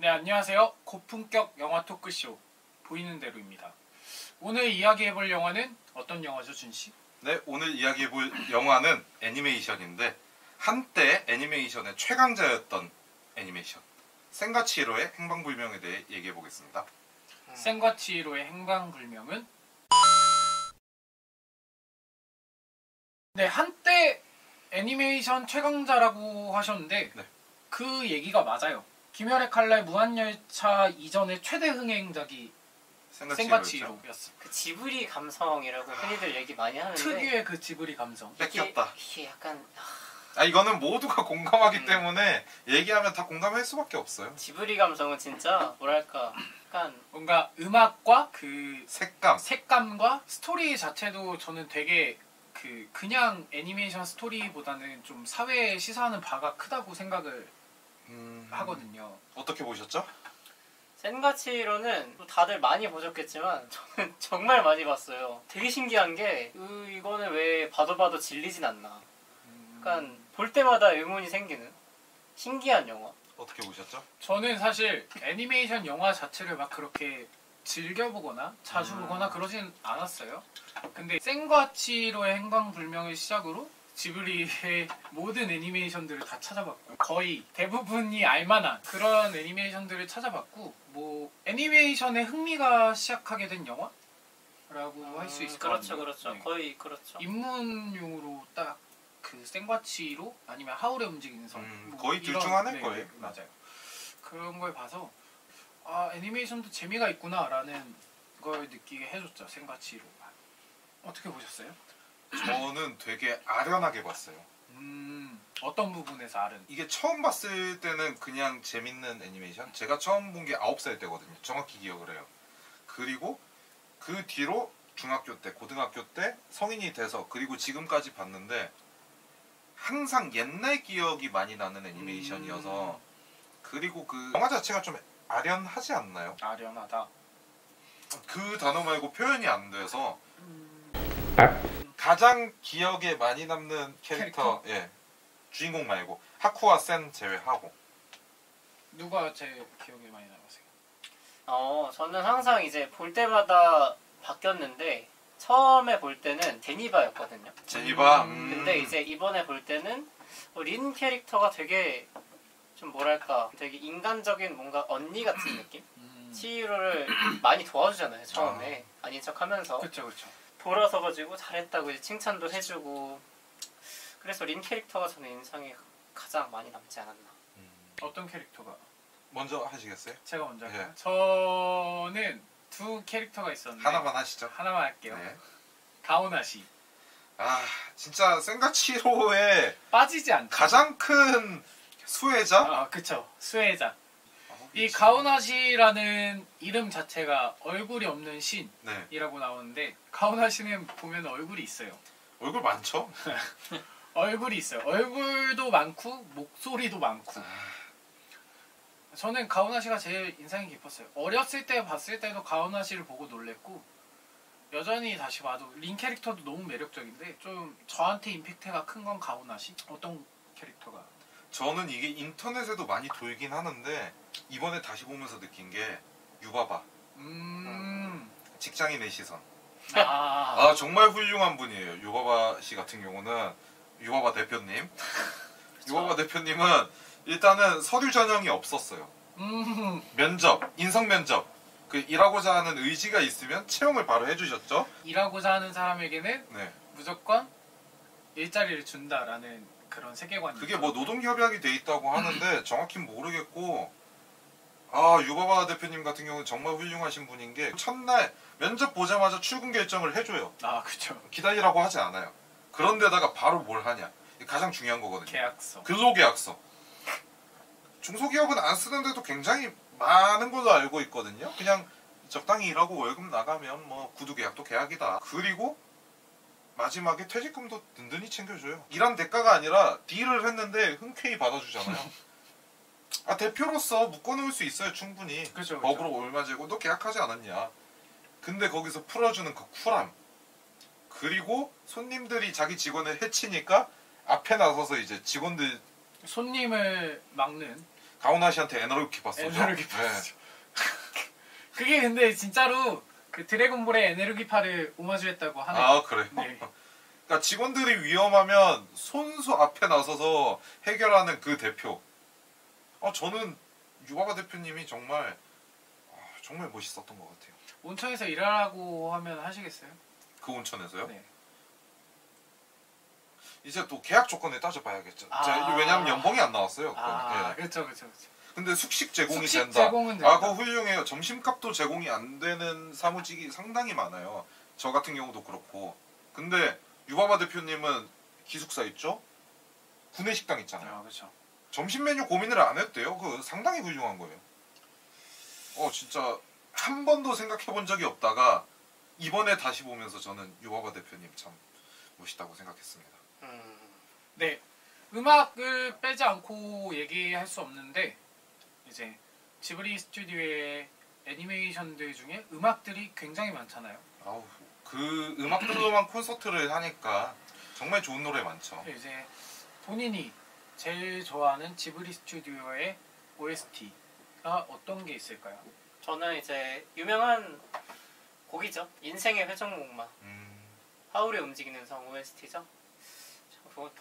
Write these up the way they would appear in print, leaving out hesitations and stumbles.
네, 안녕하세요. 고품격 영화 토크쇼 보이는 대로입니다. 오늘 이야기해볼 영화는 어떤 영화죠, 준씨? 네, 오늘 이야기해볼 영화는 애니메이션인데 한때 애니메이션의 최강자였던 애니메이션 센과 치히로의 행방불명에 대해 얘기해보겠습니다. 센과 치히로의 행방불명은 네, 한때 애니메이션 최강자라고 하셨는데 네. 그 얘기가 맞아요. 김열의 칼날 무한열차 이전의 최대 흥행작이 센과 치히로였어. 그 지브리 감성이라고 흔히들 얘기 많이 하는데 특유의 그 지브리 감성. 뺏겼다. 이게 약간 이거는 모두가 공감하기 때문에 얘기하면 다 공감할 수밖에 없어요. 지브리 감성은 진짜 뭐랄까 약간 뭔가 음악과 그 색감. 색감과 스토리 자체도 저는 되게 그냥 애니메이션 스토리보다는 좀 사회에 시사하는 바가 크다고 생각을 하거든요. 어떻게 보셨죠? 센과 치히로는 다들 많이 보셨겠지만 저는 정말 많이 봤어요. 되게 신기한 게 이거는 왜 봐도 질리진 않나. 약간 볼 때마다 의문이 생기는 신기한 영화. 어떻게 보셨죠? 저는 사실 애니메이션 영화 자체를 막 그렇게 즐겨보거나 자주 보거나 그러진 않았어요. 근데 센과 치히로의 행방불명을 시작으로 지브리의 모든 애니메이션들을 다 찾아봤고 거의 대부분이 알만한 그런 애니메이션들을 찾아봤고 뭐 애니메이션의 흥미가 시작하게 된 영화라고 할 수 있을 것 같아요. 그렇죠. 네. 거의 그렇죠. 입문용으로 딱 그 센과 치히로 아니면 하울의 움직이는 성 뭐 거의 둘 이런- 중 하나일 네, 거예요. 네, 맞아요. 그런 걸 봐서 애니메이션도 재미가 있구나라는 걸 느끼게 해줬죠. 센과 치히로가. 어떻게 보셨어요? 저는 되게 아련하게 봤어요. 어떤 부분에서 아른? 이게 처음 봤을 때는 그냥 재밌는 애니메이션? 제가 처음 본 게 9살 때거든요. 정확히 기억을 해요. 그리고 그 뒤로 중학교 때, 고등학교 때 성인이 돼서 그리고 지금까지 봤는데 항상 옛날 기억이 많이 나는 애니메이션이어서 그리고 그 영화 자체가 좀 아련하지 않나요? 아련하다. 그 단어 말고 표현이 안 돼서 가장 기억에 많이 남는 캐릭터? 예, 주인공 말고 하쿠와 센 제외하고 누가 제일 기억에 많이 남으세요? 저는 항상 이제 볼 때마다 바뀌었는데 처음에 볼 때는 제니바였거든요. 제니바. 근데 이제 이번에 볼 때는 린 캐릭터가 되게 좀 뭐랄까 되게 인간적인 뭔가 언니 같은 느낌? 치히로를 많이 도와주잖아요 처음에 아닌 척하면서 그렇죠. 돌아서가지고 잘했다고 이제 칭찬도 해주고 그래서 린 캐릭터가 저는 인상에 가장 많이 남지 않았나. 어떤 캐릭터가? 먼저 하시겠어요? 제가 먼저 할까요? 예. 저는 두 캐릭터가 있었는데 하나만 하시죠. 하나만 할게요. 네. 가오나시. 진짜 센과 치히로의 빠지지 않죠. 가장 큰 수혜자? 그쵸. 수혜자. 이 가오나시라는 이름 자체가 얼굴이 없는 신이라고 네. 나오는데 가오나시는 보면 얼굴이 있어요. 얼굴 많죠? 얼굴이 있어요. 얼굴도 많고 목소리도 많고. 저는 가오나시가 제일 인상이 깊었어요. 어렸을 때 봤을 때도 가오나시를 보고 놀랬고 여전히 다시 봐도 린 캐릭터도 너무 매력적인데 좀 저한테 임팩트가 큰 건 가오나시? 어떤 캐릭터가? 저는 이게 인터넷에도 많이 돌긴 하는데 이번에 다시 보면서 느낀 게 유바바. 직장인의 시선. 정말 훌륭한 분이에요. 유바바 씨 같은 경우는 유바바 대표님. 유바바 대표님은 일단은 서류 전형이 없었어요. 면접, 인성 면접. 그 일하고자 하는 의지가 있으면 채용을 바로 해주셨죠. 일하고자 하는 사람에게는 네. 무조건 일자리를 준다라는 그런 세계관이. 그게 뭐 노동협약이 돼 있다고 하는데 정확히는 모르겠고 유바바 대표님 같은 경우는 정말 훌륭하신 분인 게 첫날 면접 보자마자 출근 결정을 해줘요. 그쵸. 기다리라고 하지 않아요. 그런데다가 바로 뭘 하냐. 이게 가장 중요한 거거든요. 계약서. 근로계약서. 중소기업은 안 쓰는데도 굉장히 많은 걸로 알고 있거든요. 그냥 적당히 일하고 월급 나가면 뭐 구두계약도 계약이다. 그리고 마지막에 퇴직금도 든든히 챙겨줘요. 일한 대가가 아니라 딜을 했는데 흔쾌히 받아주잖아요. 대표로서 묶어놓을 수 있어요. 충분히. 그쵸. 법으로 얼마 재고 너 계약하지 않았냐. 근데 거기서 풀어주는 그 쿨함. 그리고 손님들이 자기 직원을 해치니까 앞에 나서서 이제 직원들 손님을 막는. 가오나 씨한테 에너지 봤었죠. 에너지 파스죠. 그게 근데 진짜로 그 드래곤볼의 에네르기파를 오마주했다고 하네요. 아 그래요? 네. 그러니까 직원들이 위험하면 손수 앞에 나서서 해결하는 그 대표. 저는 유바바 대표님이 정말 정말 멋있었던 것 같아요. 온천에서 일하라고 하면 하시겠어요? 그 온천에서요? 네. 이제 또 계약 조건을 따져봐야겠죠. 아. 왜냐하면 연봉이 안 나왔어요. 아, 예. 그렇죠. 근데 숙식 제공이 숙식 된다. 제공은 된다. 그거 훌륭해요. 점심값도 제공이 안 되는 사무직이 상당히 많아요. 저 같은 경우도 그렇고. 근데 유바바 대표님은 기숙사 있죠? 구내식당 있잖아요. 아, 그렇죠. 점심 메뉴 고민을 안 했대요. 그 상당히 훌륭한 거예요. 진짜 한 번도 생각해 본 적이 없다가 이번에 다시 보면서 저는 유바바 대표님 참 멋있다고 생각했습니다. 네. 음악을 빼지 않고 얘기할 수 없는데 이제 지브리 스튜디오의 애니메이션들 중에 음악들이 굉장히 많잖아요. 아우, 그 음악들로만 콘서트를 하니까 정말 좋은 노래 많죠. 이제 본인이 제일 좋아하는 지브리 스튜디오의 OST가 어떤 게 있을까요? 저는 이제 유명한 곡이죠. 인생의 회전목마. 하울의 움직이는 성 OST죠.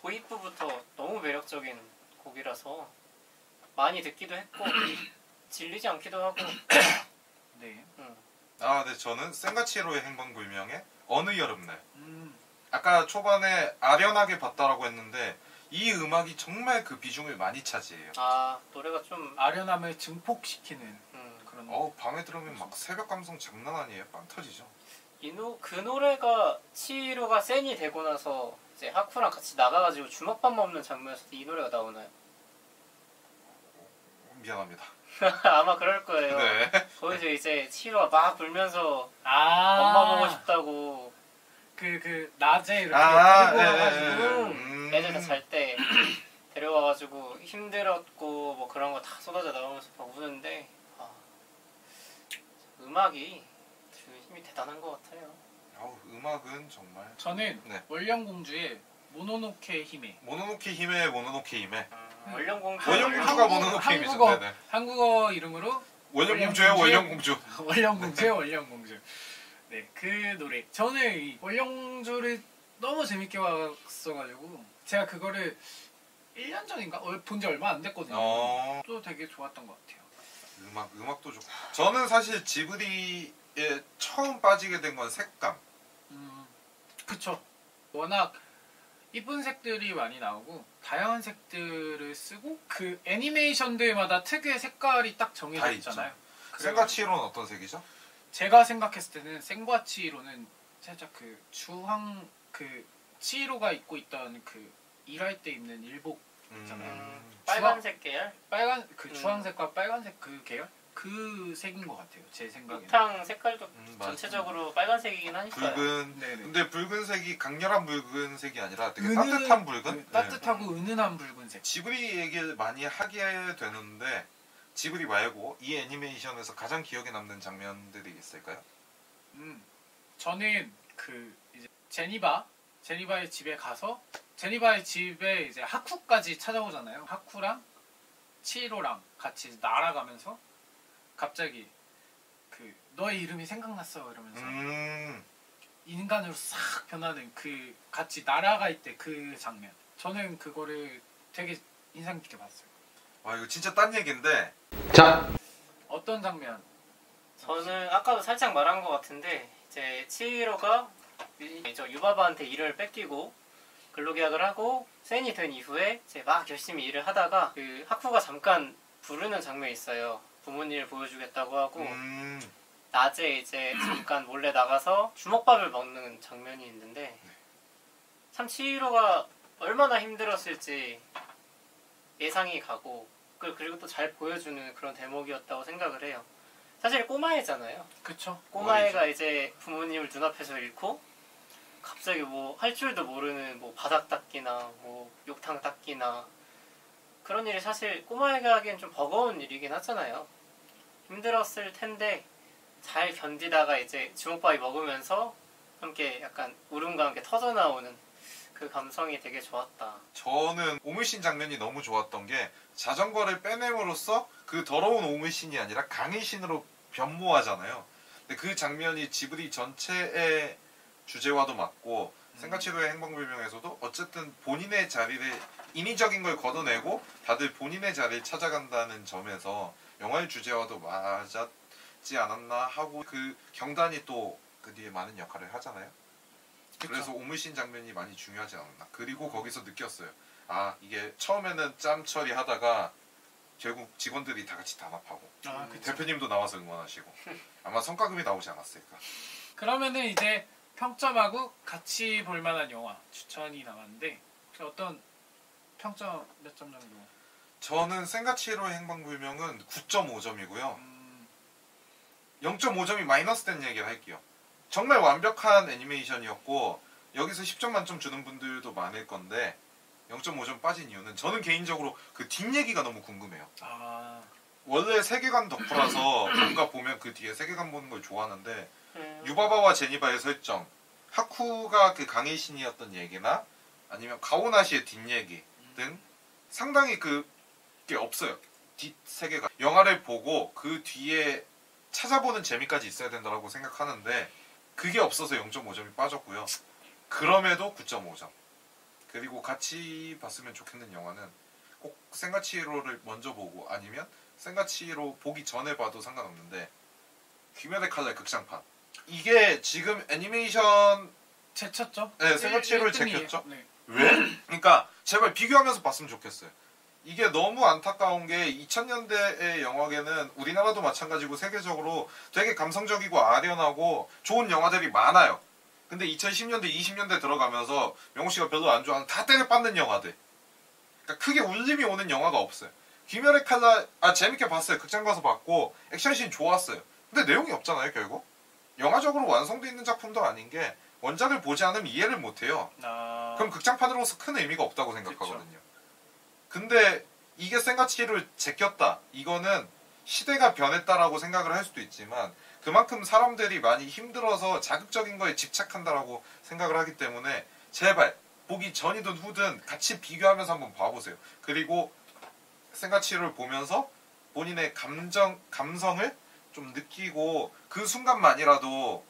도입부부터 너무 매력적인 곡이라서 많이 듣기도 했고 질리지 않기도 하고. 네. 네, 저는 센가치로의 행방불명의 어느 여름날. 음, 아까 초반에 아련하게 봤다라고 했는데 이 음악이 정말 그 비중을 많이 차지해요. 노래가 좀 아련함을 증폭시키는 그런. 밤에 들으면 막 새벽 감성 장난 아니에요. 빵 터지죠. 그 노래가 치히로가 센이 되고 나서 이제 하쿠랑 같이 나가가지고 주먹밥 먹는 장면에서 이 노래가 나오나요? 미안합니다. 아마 그럴 거예요. 네. 거기서 이제 치히로가 막 불면서 아, 엄마 보고 싶다고 그 낮에 이렇게 네, 데리고 와가지고 애들 다 잘 때 데려와가지고 힘들었고 뭐 그런 거 다 쏟아져 나오면서 막 우는데 음악이 힘이 대단한 것 같아요. 음악은 정말 저는 네. 월령공주의 모노노케 히메. 모노노케 히메 모노노케 히메. 월령공주. 월령공주가 모노노케 히메죠. 한국어, 네네. 한국어 이름으로 월령공주예요. 월령공주. 월령공주의 월령공주. 네, 그 노래. 저는 이 월령공주를 너무 재밌게 봤어가지고 제가 그거를 1년 전인가 본 지 얼마 안 됐거든요. 또 되게 좋았던 것 같아요. 음악도 좋고. 저는 사실 지브리에 처음 빠지게 된 건 색감. 그쵸. 워낙 이쁜 색들이 많이 나오고 다양한 색들을 쓰고 그 애니메이션들마다 특유의 색깔이 딱 정해져 다 있잖아요. 센가치로는 어떤 색이죠? 제가 생각했을 때는 생과치로는 살짝 그 주황 그 치히로가 입고 있던 그 일할 때 입는 일복 있잖아요. 빨간색 계열? 빨간 그 주황색과 빨간색 그 계열 그 색인 것 같아요. 제 생각에. 우탕 색깔도 맞아. 전체적으로 빨간색이긴 하니까요. 붉은. 네네. 근데 붉은색이 강렬한 붉은색이 아니라 되게 은은- 따뜻한 붉은. 그 따뜻하고 은은한 붉은색. 지브리 얘기를 많이 하게 되는데 지브리 말고 이 애니메이션에서 가장 기억에 남는 장면들이 있을까요? 저는 그 이제 제니바의 집에 가서 제니바의 집에 이제 하쿠까지 찾아오잖아요. 하쿠랑 치히로랑 같이 날아가면서 갑자기 그 너의 이름이 생각났어 이러면서 인간으로 싹 변하는 그 같이 날아갈 때 그 장면. 저는 그거를 되게 인상 깊게 봤어요. 이거 진짜 딴 얘기인데. 어떤 장면? 저는 아까도 살짝 말한 것 같은데 이제 치히로가 저 유바바한테 일을 뺏기고 근로계약을 하고 센이 된 이후에 이제 막 열심히 일을 하다가 그 하쿠가 잠깐 부르는 장면이 있어요. 부모님을 보여주겠다고 하고 낮에 이제 잠깐 몰래 나가서 주먹밥을 먹는 장면이 있는데 참 치히로가 얼마나 힘들었을지 예상이 가고 그리고 또 잘 보여주는 그런 대목이었다고 생각을 해요. 사실 꼬마애잖아요. 그쵸? 꼬마애가 이제 부모님을 눈앞에서 잃고 갑자기 뭐 할 줄도 모르는 뭐 바닥 닦기나 뭐 욕탕 닦기나 그런 일이 사실 꼬마애가 하기엔 좀 버거운 일이긴 하잖아요. 힘들었을 텐데 잘 견디다가 이제 주먹밥이 먹으면서 함께 약간 울음과 함께 터져나오는 그 감성이 되게 좋았다. 저는 오물씬 장면이 너무 좋았던 게 자전거를 빼냄으로써 그 더러운 오물씬이 아니라 강의신으로 변모하잖아요. 근데 그 장면이 지브리 전체의 주제와도 맞고 센과치로의 행방불명에서도 어쨌든 본인의 자리를 인위적인 걸 걷어내고 다들 본인의 자리를 찾아간다는 점에서 영화의 주제와도 맞았지 않았나 하고 그 경단이 또 그 뒤에 많은 역할을 하잖아요. 그래서 오물씬 장면이 많이 중요하지 않았나. 그리고 거기서 느꼈어요. 아 이게 처음에는 짬 처리하다가 결국 직원들이 다 같이 단합하고 대표님도 나와서 응원하시고 아마 성과급이 나오지 않았을까. 그러면은 이제 평점하고 같이 볼 만한 영화 추천이 남았는데 혹시 어떤 평점 몇 점 정도? 저는 센과치히로의 행방불명은 9.5점이고요. 0.5점이 마이너스 된 얘기를 할게요. 정말 완벽한 애니메이션이었고 여기서 10점 만점 주는 분들도 많을 건데 0.5점 빠진 이유는 저는 개인적으로 그 뒷얘기가 너무 궁금해요. 원래 세계관 덕후라서 뭔가 보면 그 뒤에 세계관 보는 걸 좋아하는데 유바바와 제니바의 설정, 하쿠가 그 강의신이었던 얘기나 아니면 가오나시의 뒷얘기 등 상당히 그게 없어요. 뒷세계관. 영화를 보고 그 뒤에 찾아보는 재미까지 있어야 된다고 생각하는데 그게 없어서 0.5점이 빠졌고요. 그럼에도 9.5점. 그리고 같이 봤으면 좋겠는 영화는 꼭 센과치히로를 먼저 보고 아니면 센과치히로 보기 전에 봐도 상관없는데 귀멸의 칼날 극장판. 이게 지금 애니메이션 제쳤죠? 네, 센과치히로를 1등이에요. 제꼈죠. 네. 왜? 그러니까 제발 비교하면서 봤으면 좋겠어요. 이게 너무 안타까운 게 2000년대의 영화계는 우리나라도 마찬가지고 세계적으로 되게 감성적이고 아련하고 좋은 영화들이 많아요. 근데 2010년대, 20년대 들어가면서 명호 씨가 별로 안 좋아하는 다 때려받는 영화들. 그러니까 크게 울림이 오는 영화가 없어요. 귀멸의 칼날 재밌게 봤어요. 극장 가서 봤고 액션씬 좋았어요. 근데 내용이 없잖아요, 결국. 영화적으로 완성되어 있는 작품도 아닌 게 원작을 보지 않으면 이해를 못해요. 그럼 극장판으로서 큰 의미가 없다고 생각하거든요. 근데 이게 센과치히로를 제꼈다. 이거는 시대가 변했다라고 생각을 할 수도 있지만 그만큼 사람들이 많이 힘들어서 자극적인 거에 집착한다라고 생각을 하기 때문에 제발 보기 전이든 후든 같이 비교하면서 한번 봐보세요. 그리고 센과치히로를 보면서 본인의 감성을 좀 느끼고 그 순간만이라도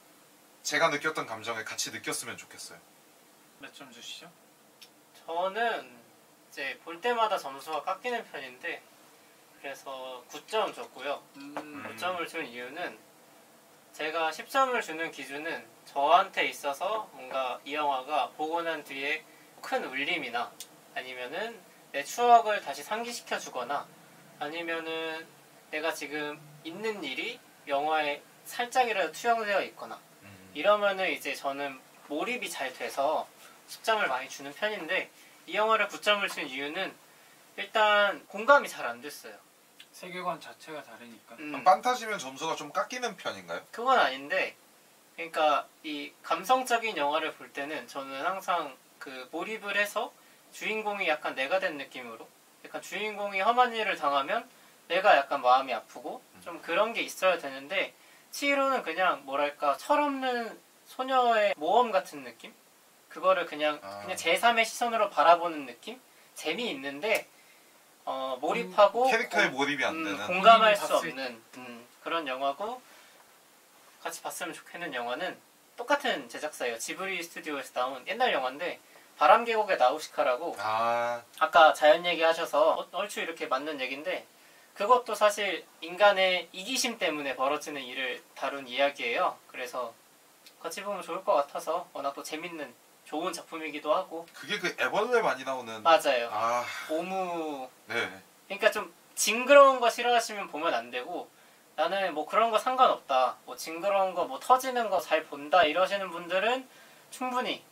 제가 느꼈던 감정을 같이 느꼈으면 좋겠어요. 몇 점 주시죠? 저는 이제 볼 때마다 점수가 깎이는 편인데 그래서 9점 줬고요. 9점을 준 이유는 제가 10점을 주는 기준은 저한테 있어서 뭔가 이 영화가 보고 난 뒤에 큰 울림이나 아니면은 내 추억을 다시 상기시켜 주거나 아니면은 내가 지금 있는 일이 영화에 살짝이라도 투영되어 있거나 이러면은 이제 저는 몰입이 잘 돼서 10점을 많이 주는 편인데 이 영화를 9점을 준 이유는 일단 공감이 잘 안 됐어요. 세계관 자체가 다르니까. 판타지면 점수가 좀 깎이는 편인가요? 그건 아닌데 그러니까 이 감성적인 영화를 볼 때는 저는 항상 그 몰입을 해서 주인공이 약간 내가 된 느낌으로 약간 주인공이 험한 일을 당하면 내가 약간 마음이 아프고 좀 그런 게 있어야 되는데 치히로는 그냥 뭐랄까 철없는 소녀의 모험 같은 느낌? 그거를 그냥 제3의 시선으로 바라보는 느낌? 재미있는데 몰입하고 캐릭터에 몰입이 안 되는 공감할 수 없는 그런 영화고 같이 봤으면 좋겠는 영화는 똑같은 제작사예요. 지브리 스튜디오에서 나온 옛날 영화인데 바람계곡의 나우시카라고 아까 자연 얘기하셔서 얼추 이렇게 맞는 얘기인데 그것도 사실 인간의 이기심 때문에 벌어지는 일을 다룬 이야기예요. 그래서 같이 보면 좋을 것 같아서 워낙 또 재밌는 좋은 작품이기도 하고. 그게 그 애벌레 많이 나오는. 맞아요. 오무. 네. 그러니까 좀 징그러운 거 싫어하시면 보면 안 되고 나는 뭐 그런 거 상관없다. 뭐 징그러운 거 뭐 터지는 거 잘 본다 이러시는 분들은 충분히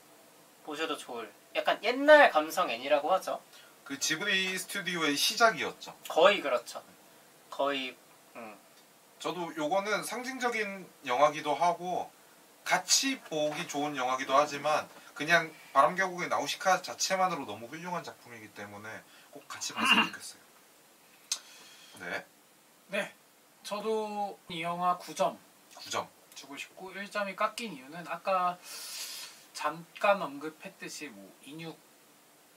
보셔도 좋을. 약간 옛날 감성 애니라고 하죠. 그 지브리 스튜디오의 시작이었죠. 거의 그렇죠. 거의. 저도 요거는 상징적인 영화기도 하고 같이 보기 좋은 영화기도 하지만 그냥 바람계곡의 나우시카 자체만으로 너무 훌륭한 작품이기 때문에 꼭 같이 봤으면 좋겠어요. 네. 네. 저도 이 영화 9점 9점 주고 싶고 1점이 깎인 이유는 아까 잠깐 언급했듯이 뭐 인육이나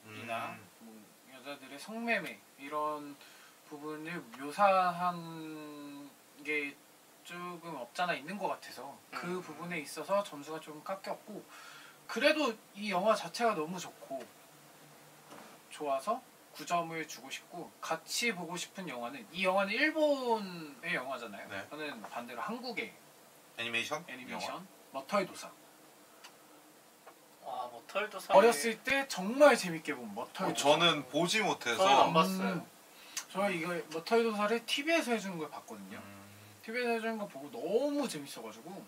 음. 뭐 여자들의 성매매 이런 부분을 묘사한 게 조금 없잖아 있는 것 같아서 그 부분에 있어서 점수가 좀 깎였고 그래도 이 영화 자체가 너무 좋고 좋아서 9점을 주고 싶고 같이 보고 싶은 영화는 이 영화는 일본의 영화잖아요. 네. 저는 반대로 한국의 애니메이션? 애니메이션 영화? 머터의 도사. 와, 뭐 털도 사이. 어렸을 때 정말 재밌게 본 머터의 도사. 저는 보지 못해서 저는 안 봤어요. 저 이거 머터의 도사를 TV에서 해주는 걸 봤거든요. TV에서 해주는 거 보고 너무 재밌어가지고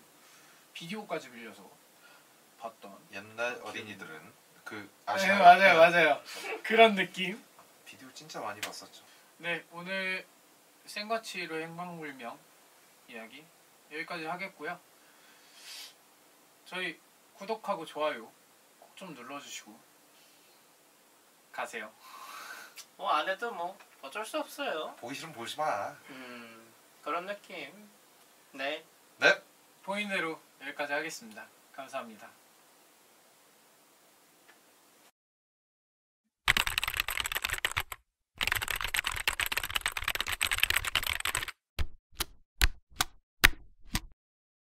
비디오까지 빌려서 봤던. 옛날 어린이들은 그 네, 아시나요? 맞아요. 그런 느낌. 비디오 진짜 많이 봤었죠. 네, 오늘 생과치로 행방불명 이야기 여기까지 하겠고요. 저희 구독하고 좋아요 꼭 좀 눌러주시고 가세요. 뭐 안 해도 뭐 어쩔 수 없어요. 보기 싫으면 보지 마. 그런 느낌. 네. 네. 보이는 대로 여기까지 하겠습니다. 감사합니다.